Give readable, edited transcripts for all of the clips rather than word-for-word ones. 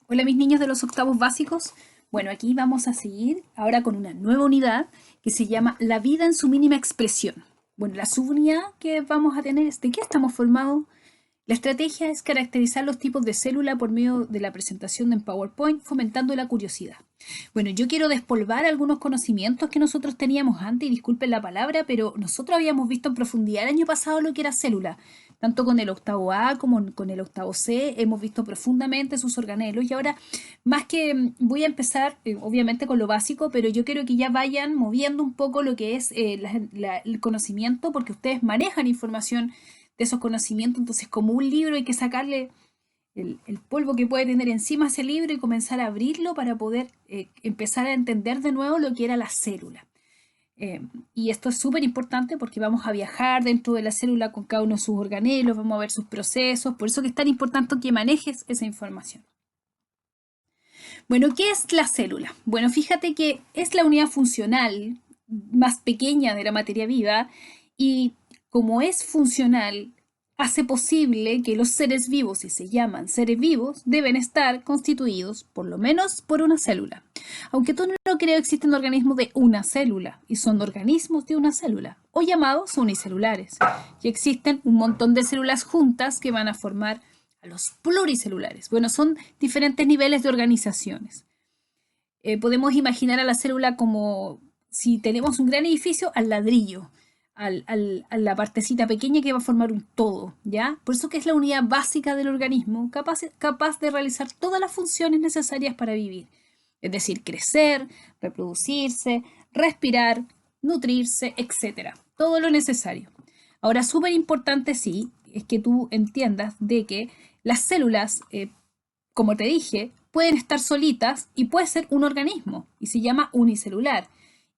Hola mis niños de los octavos básicos. Bueno, aquí vamos a seguir ahora con una nueva unidad que se llama La vida en su mínima expresión. Bueno, la subunidad que vamos a tener es ¿de qué estamos formados? La estrategia es caracterizar los tipos de célula por medio de la presentación en PowerPoint, fomentando la curiosidad. Bueno, yo quiero despolvar algunos conocimientos que nosotros teníamos antes, y disculpen la palabra, pero nosotros habíamos visto en profundidad el año pasado lo que era célula. Tanto con el octavo A como con el octavo C, hemos visto profundamente sus organelos y ahora, más que voy a empezar, obviamente, con lo básico, pero yo quiero que ya vayan moviendo un poco lo que es el conocimiento, porque ustedes manejan información de esos conocimientos, entonces como un libro hay que sacarle el polvo que puede tener encima ese libro y comenzar a abrirlo para poder empezar a entender de nuevo lo que era la célula. Eh, y esto es súper importante porque vamos a viajar dentro de la célula con cada uno de sus organelos, vamos a ver sus procesos, por eso que es tan importante que manejes esa información. Bueno, ¿qué es la célula? Bueno, fíjate que es la unidad funcional más pequeña de la materia viva y como es funcional, hace posible que los seres vivos, si se llaman seres vivos, deben estar constituidos por lo menos por una célula. Aunque tú no lo creas, existen organismos de una célula y son organismos de una célula o llamados unicelulares. Y existen un montón de células juntas que van a formar a los pluricelulares. Bueno, son diferentes niveles de organizaciones. Podemos imaginar a la célula como si tenemos un gran edificio al ladrillo, a la partecita pequeña que va a formar un todo, ¿ya? Por eso que es la unidad básica del organismo, capaz de realizar todas las funciones necesarias para vivir. Es decir, crecer, reproducirse, respirar, nutrirse, etcétera. Todo lo necesario. Ahora, súper importante, sí, es que tú entiendas de que las células, como te dije, pueden estar solitas y puede ser un organismo y se llama unicelular.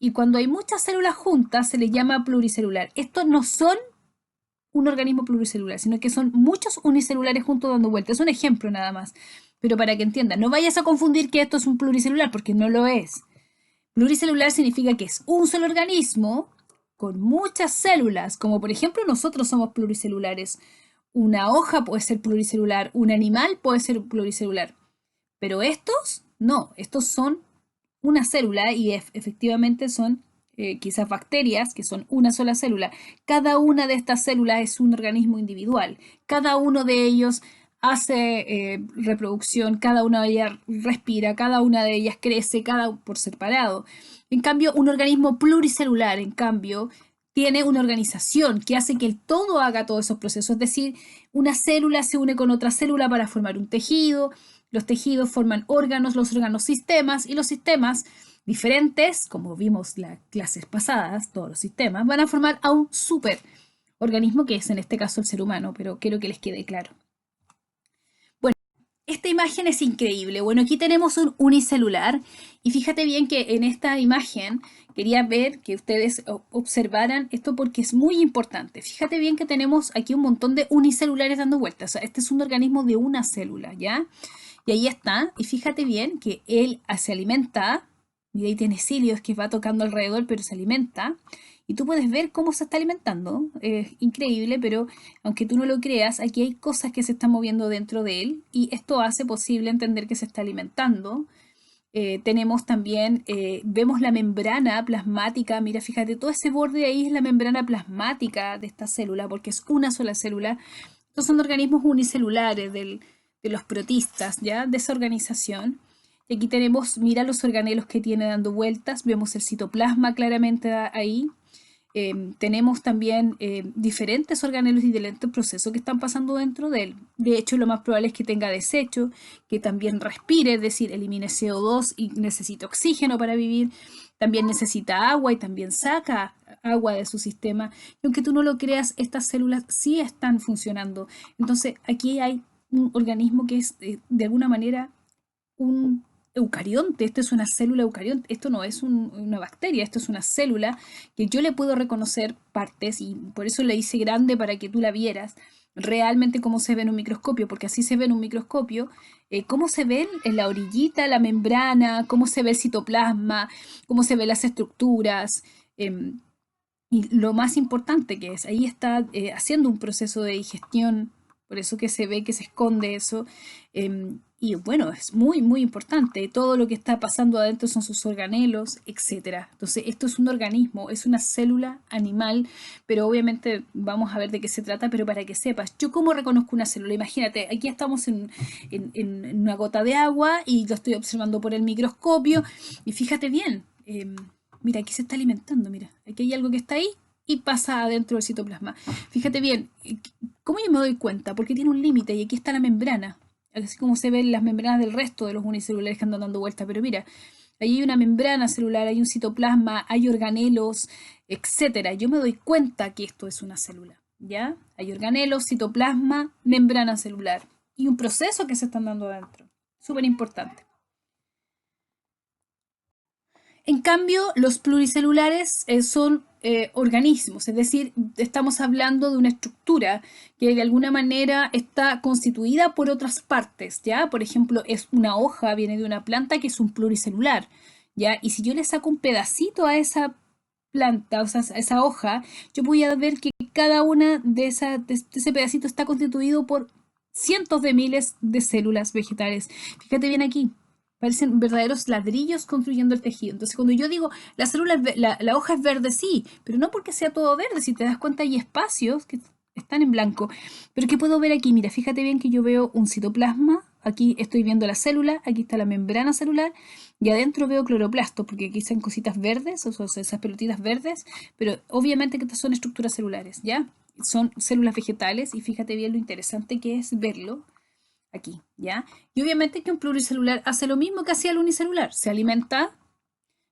Y cuando hay muchas células juntas se les llama pluricelular. Estos no son un organismo pluricelular, sino que son muchos unicelulares juntos dando vueltas. Es un ejemplo nada más. Pero para que entiendan, no vayas a confundir que esto es un pluricelular, porque no lo es. Pluricelular significa que es un solo organismo con muchas células, como por ejemplo nosotros somos pluricelulares. Una hoja puede ser pluricelular, un animal puede ser pluricelular. Pero estos, no, estos son una célula y efectivamente son quizás bacterias, que son una sola célula. Cada una de estas células es un organismo individual. Cada uno de ellos hace reproducción, cada una de ellas respira, cada una de ellas crece, cada por separado. En cambio, un organismo pluricelular, en cambio, tiene una organización que hace que el todo haga todos esos procesos. Es decir, una célula se une con otra célula para formar un tejido, los tejidos forman órganos, los órganos sistemas y los sistemas diferentes, como vimos las clases pasadas, todos los sistemas, van a formar a un superorganismo que es en este caso el ser humano, pero quiero que les quede claro. Bueno, esta imagen es increíble. Bueno, aquí tenemos un unicelular y fíjate bien que en esta imagen quería ver que ustedes observaran esto porque es muy importante. Fíjate bien que tenemos aquí un montón de unicelulares dando vueltas. O sea, este es un organismo de una célula, ¿ya? Y ahí está, y fíjate bien que él se alimenta, y ahí tiene cilios que va tocando alrededor, pero se alimenta, y tú puedes ver cómo se está alimentando, es increíble, pero aunque tú no lo creas, aquí hay cosas que se están moviendo dentro de él, y esto hace posible entender que se está alimentando. Tenemos también, vemos la membrana plasmática, mira, fíjate, todo ese borde ahí es la membrana plasmática de esta célula, porque es una sola célula. Estos son organismos unicelulares de los protistas, ¿ya? De esa organización. Y aquí tenemos, mira los organelos que tiene dando vueltas, vemos el citoplasma claramente ahí. Tenemos también diferentes organelos y diferentes procesos que están pasando dentro de él. De hecho, lo más probable es que tenga desecho, que también respire, es decir, elimine CO2 y necesita oxígeno para vivir. También necesita agua y también saca agua de su sistema. Y aunque tú no lo creas, estas células sí están funcionando. Entonces, aquí hay un organismo que es de alguna manera un eucarionte, esto es una célula eucarionte, esto no es una bacteria, esto es una célula que yo le puedo reconocer partes y por eso la hice grande para que tú la vieras realmente cómo se ve en un microscopio, porque así se ve en un microscopio, cómo se ven en la orillita, la membrana, cómo se ve el citoplasma, cómo se ven las estructuras. Eh, y lo más importante que es, ahí está haciendo un proceso de digestión por eso que se ve que se esconde eso. Y bueno, es muy, muy importante. Todo lo que está pasando adentro son sus organelos, etcétera. Entonces, esto es un organismo, es una célula animal, pero obviamente vamos a ver de qué se trata, pero para que sepas, yo cómo reconozco una célula. Imagínate, aquí estamos en una gota de agua y lo estoy observando por el microscopio y fíjate bien, mira, aquí se está alimentando, mira, aquí hay algo que está ahí y pasa adentro del citoplasma. Fíjate bien, ¿cómo yo me doy cuenta? Porque tiene un límite y aquí está la membrana, así como se ven las membranas del resto de los unicelulares que andan dando vueltas, pero mira, ahí hay una membrana celular, hay un citoplasma, hay organelos, etcétera. Yo me doy cuenta que esto es una célula, ¿ya? Hay organelos, citoplasma, membrana celular y un proceso que se están dando adentro. Súper importante. En cambio, los pluricelulares son organismos, es decir, estamos hablando de una estructura que de alguna manera está constituida por otras partes, ¿ya? Por ejemplo, es una hoja, viene de una planta que es un pluricelular, ¿ya? Y si yo le saco un pedacito a esa planta, o sea, a esa hoja, yo voy a ver que cada una de ese pedacito está constituido por cientos de miles de células vegetales. Fíjate bien aquí, parecen verdaderos ladrillos construyendo el tejido. Entonces, cuando yo digo la célula, la hoja es verde, sí, pero no porque sea todo verde. Si te das cuenta, hay espacios que están en blanco. Pero ¿qué puedo ver aquí? Mira, fíjate bien que yo veo un citoplasma. Aquí estoy viendo la célula, aquí está la membrana celular y adentro veo cloroplastos, porque aquí están cositas verdes, o sea, esas pelotitas verdes, pero obviamente que estas son estructuras celulares, ¿ya? Son células vegetales y fíjate bien lo interesante que es verlo aquí, ¿ya? Y obviamente que un pluricelular hace lo mismo que hacía el unicelular, se alimenta,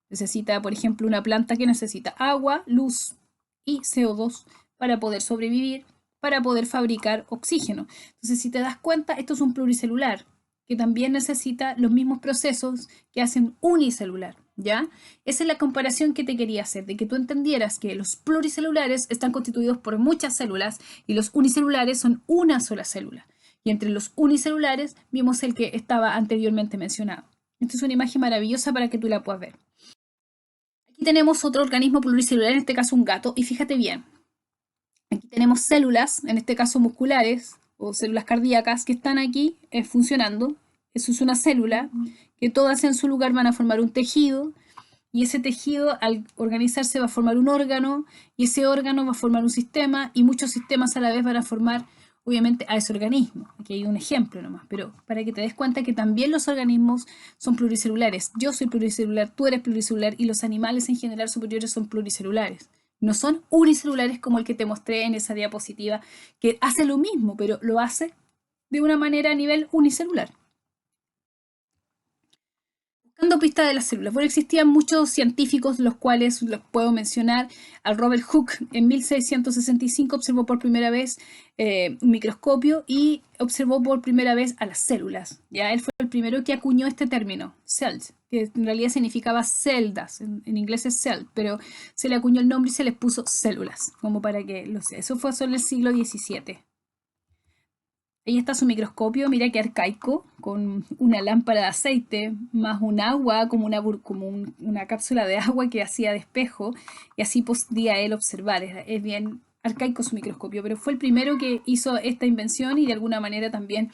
necesita, por ejemplo, una planta que necesita agua, luz y CO2 para poder sobrevivir, para poder fabricar oxígeno. Entonces, si te das cuenta, esto es un pluricelular que también necesita los mismos procesos que hacen unicelular, ¿ya? Esa es la comparación que te quería hacer, de que tú entendieras que los pluricelulares están constituidos por muchas células y los unicelulares son una sola célula. Y entre los unicelulares vimos el que estaba anteriormente mencionado. Esta es una imagen maravillosa para que tú la puedas ver. Aquí tenemos otro organismo pluricelular, en este caso un gato, y fíjate bien, aquí tenemos células, en este caso musculares o células cardíacas, que están aquí funcionando. Eso es una célula, que todas en su lugar van a formar un tejido, y ese tejido al organizarse va a formar un órgano, y ese órgano va a formar un sistema, y muchos sistemas a la vez van a formar obviamente a ese organismo. Aquí hay un ejemplo nomás, pero para que te des cuenta que también los organismos son pluricelulares. Yo soy pluricelular, tú eres pluricelular y los animales en general superiores son pluricelulares. No son unicelulares como el que te mostré en esa diapositiva, que hace lo mismo, pero lo hace de una manera a nivel unicelular. Buscando pistas de las células. Bueno, existían muchos científicos, los cuales los puedo mencionar. Al Robert Hooke en 1665 observó por primera vez un microscopio y observó por primera vez a las células. Ya él fue el primero que acuñó este término, cells, que en realidad significaba celdas. En inglés es cell, pero se le acuñó el nombre y se les puso células, como para que lo sé. Eso fue solo el siglo XVII. Ahí está su microscopio, mira qué arcaico, con una lámpara de aceite, más un agua, como una cápsula de agua que hacía de espejo, y así podía él observar. Es bien arcaico su microscopio, pero fue el primero que hizo esta invención y de alguna manera también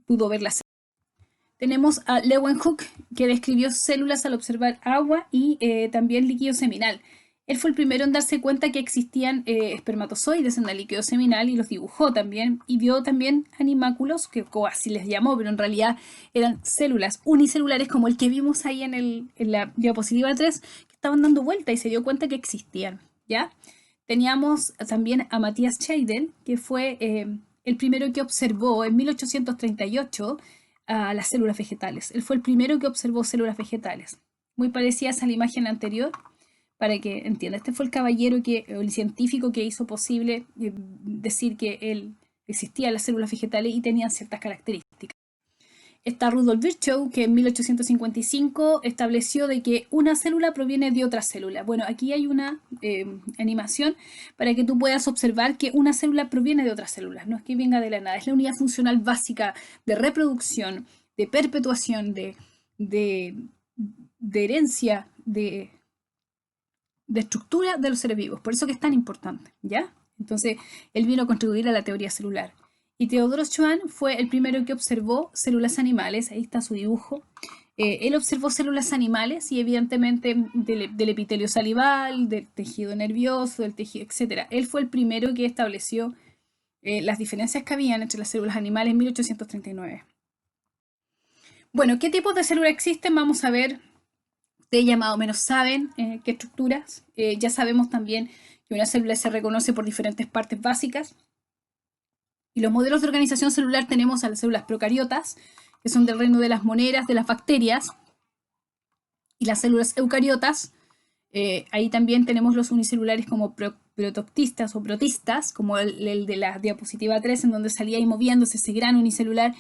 pudo ver las células. Tenemos a Leeuwenhoek, que describió células al observar agua y también líquido seminal. Él fue el primero en darse cuenta que existían espermatozoides en el líquido seminal y los dibujó también. Y vio también animáculos, que así les llamó, pero en realidad eran células unicelulares como el que vimos ahí en la diapositiva 3, que estaban dando vuelta y se dio cuenta que existían, ¿ya? Teníamos también a Matthias Scheidel, que fue el primero que observó en 1838 a las células vegetales. Él fue el primero que observó células vegetales. Muy parecidas a la imagen anterior, para que entienda. Este fue el caballero o el científico que hizo posible decir que él existían las células vegetales y tenían ciertas características. Está Rudolf Virchow, que en 1855 estableció de que una célula proviene de otra célula. Bueno, aquí hay una animación para que tú puedas observar que una célula proviene de otras células, no es que venga de la nada, es la unidad funcional básica de reproducción, de perpetuación, de herencia, de estructura de los seres vivos. Por eso que es tan importante, ¿ya? Entonces, él vino a contribuir a la teoría celular. Y Teodoro Schwann fue el primero que observó células animales, ahí está su dibujo. Él observó células animales y evidentemente del epitelio salival, del tejido nervioso, del tejido, etc. Él fue el primero que estableció las diferencias que habían entre las células animales en 1839. Bueno, ¿qué tipos de células existen? Vamos a ver, ustedes ya más o menos saben qué estructuras. Ya sabemos también que una célula se reconoce por diferentes partes básicas. Y los modelos de organización celular tenemos a las células procariotas, que son del reino de las moneras, de las bacterias, y las células eucariotas. Ahí también tenemos los unicelulares como protoctistas o protistas, como el de la diapositiva 3, en donde salía ahí moviéndose ese gran unicelular,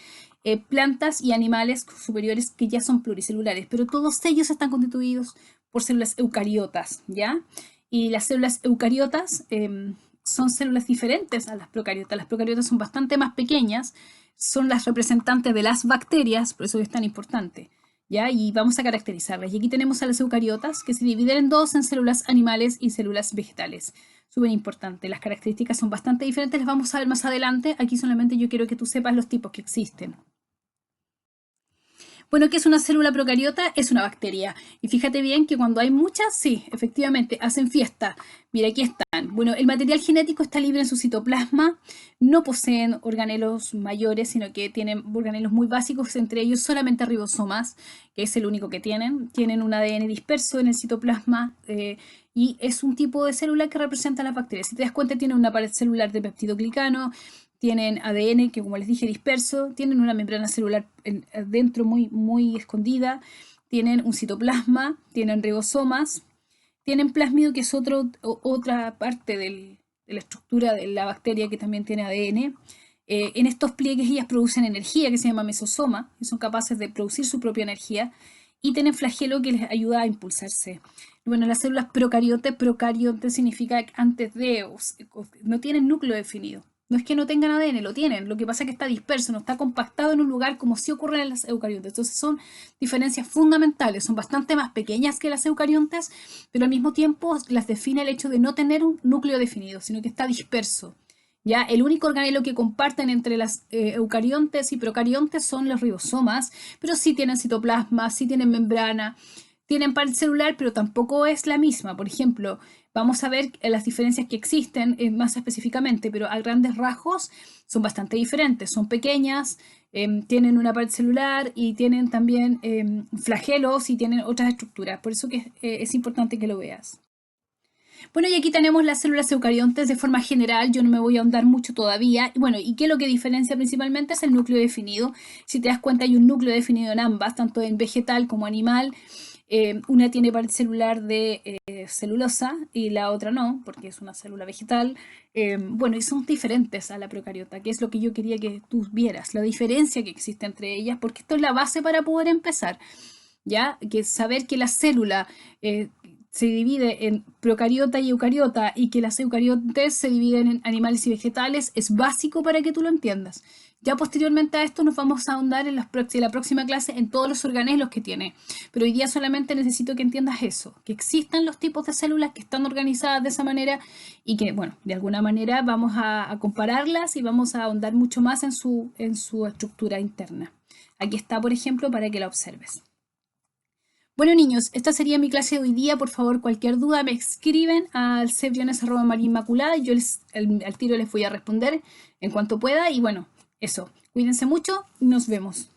plantas y animales superiores que ya son pluricelulares, pero todos ellos están constituidos por células eucariotas, ¿ya? Y las células eucariotas son células diferentes a las procariotas. Las procariotas son bastante más pequeñas, son las representantes de las bacterias, por eso es tan importante. ¿Ya? Y vamos a caracterizarlas. Y aquí tenemos a las eucariotas, que se dividen en dos, en células animales y células vegetales. Súper importante. Las características son bastante diferentes, las vamos a ver más adelante. Aquí solamente yo quiero que tú sepas los tipos que existen. Bueno, ¿qué es una célula procariota? Es una bacteria. Y fíjate bien que cuando hay muchas, sí, efectivamente, hacen fiesta. Mira, aquí están. Bueno, el material genético está libre en su citoplasma. No poseen organelos mayores, sino que tienen organelos muy básicos, entre ellos solamente ribosomas, que es el único que tienen. Tienen un ADN disperso en el citoplasma y es un tipo de célula que representa a las bacterias. Si te das cuenta, tiene una pared celular de peptidoglicano, tienen ADN que, como les dije, disperso, tienen una membrana celular dentro muy escondida, tienen un citoplasma, tienen ribosomas, tienen plásmido, que es otra parte de la estructura de la bacteria que también tiene ADN. En estos pliegues ellas producen energía que se llama mesosoma, y son capaces de producir su propia energía, y tienen flagelo que les ayuda a impulsarse. Bueno, las células procariote significa que antes de, no tienen núcleo definido. No es que no tengan ADN, lo tienen. Lo que pasa es que está disperso, no está compactado en un lugar como sí ocurre en las eucariontes. Entonces son diferencias fundamentales. Son bastante más pequeñas que las eucariontes, pero al mismo tiempo las define el hecho de no tener un núcleo definido, sino que está disperso. ¿Ya? El único organelo que comparten entre las eucariontes y procariontes son los ribosomas, pero sí tienen citoplasma, sí tienen membrana, tienen pared celular, pero tampoco es la misma. Por ejemplo, vamos a ver las diferencias que existen más específicamente, pero a grandes rasgos son bastante diferentes. Son pequeñas, tienen una pared celular y tienen también flagelos y tienen otras estructuras. Por eso que es importante que lo veas. Bueno, y aquí tenemos las células eucariontes de forma general, yo no me voy a ahondar mucho todavía. Bueno, ¿y qué es lo que diferencia principalmente? Es el núcleo definido. Si te das cuenta, hay un núcleo definido en ambas, tanto en vegetal como animal. Una tiene pared celular de celulosa y la otra no, porque es una célula vegetal. Bueno, y son diferentes a la procariota, que es lo que yo quería que tú vieras, la diferencia que existe entre ellas, porque esto es la base para poder empezar, ¿ya? Que saber que la célula se divide en procariota y eucariota y que las eucariotes se dividen en animales y vegetales es básico para que tú lo entiendas. Ya posteriormente a esto nos vamos a ahondar en la próxima clase en todos los organelos que tiene. Pero hoy día solamente necesito que entiendas eso, que existan los tipos de células que están organizadas de esa manera y que, bueno, de alguna manera vamos a compararlas y vamos a ahondar mucho más en su estructura interna. Aquí está, por ejemplo, para que la observes. Bueno, niños, esta sería mi clase de hoy día. Por favor, cualquier duda me escriben al cbriones@mariinmaculada y yo al tiro les voy a responder en cuanto pueda. Y bueno, eso. Cuídense mucho y nos vemos.